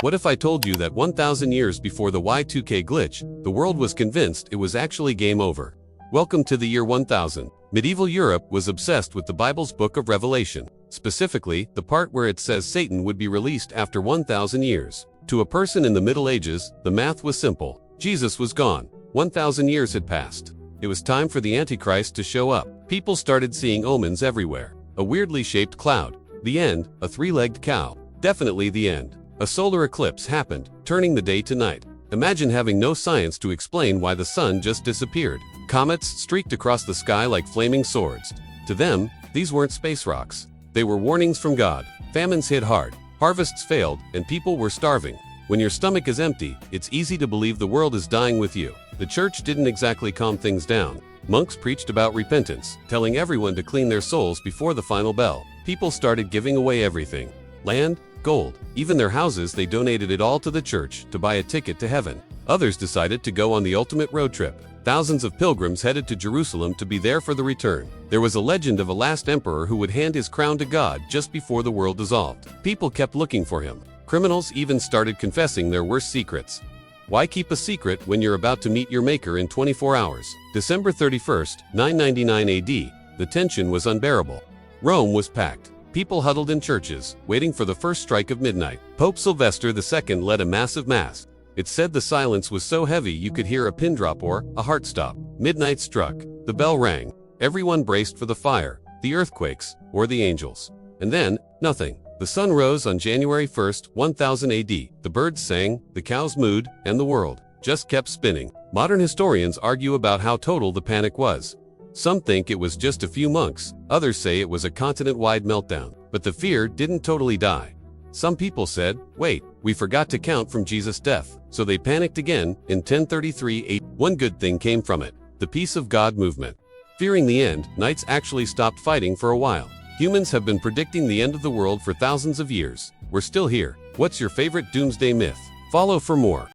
What if I told you that 1,000 years before the Y2K glitch, the world was convinced it was actually game over? Welcome to the year 1000. Medieval Europe was obsessed with the Bible's book of Revelation, specifically the part where it says Satan would be released after 1,000 years. To a person in the Middle Ages, the math was simple. Jesus was gone. 1,000 years had passed. It was time for the Antichrist to show up. People started seeing omens everywhere. A weirdly shaped cloud. The end, a three-legged cow. Definitely the end. A solar eclipse happened, turning the day to night. Imagine having no science to explain why the sun just disappeared. Comets streaked across the sky like flaming swords. To them, these weren't space rocks. They were warnings from God. Famines hit hard, harvests failed, and people were starving. When your stomach is empty, it's easy to believe the world is dying with you. The church didn't exactly calm things down. Monks preached about repentance, telling everyone to clean their souls before the final bell. People started giving away everything. Land, gold, even their houses. They donated it all to the church to buy a ticket to heaven. Others decided to go on the ultimate road trip. Thousands of pilgrims headed to Jerusalem to be there for the return. There was a legend of a last emperor who would hand his crown to God just before the world dissolved. People kept looking for him. Criminals even started confessing their worst secrets. Why keep a secret when you're about to meet your maker in 24 hours? December 31st, 999 AD, the tension was unbearable. Rome was packed. People huddled in churches, waiting for the first strike of midnight. Pope Sylvester II led a massive mass. It said the silence was so heavy you could hear a pin drop or a heart stop. Midnight struck. The bell rang. Everyone braced for the fire, the earthquakes, or the angels. And then, nothing. The sun rose on January 1st, 1000 AD. The birds sang, the cows mooed, and the world just kept spinning. Modern historians argue about how total the panic was. Some think it was just a few monks, others say it was a continent-wide meltdown. But the fear didn't totally die. Some people said, wait, we forgot to count from Jesus' death. So they panicked again in 1033 AD. One good thing came from it: the peace of God movement. Fearing the end, knights actually stopped fighting for a while. Humans have been predicting the end of the world for thousands of years. We're still here. What's your favorite doomsday myth? Follow for more.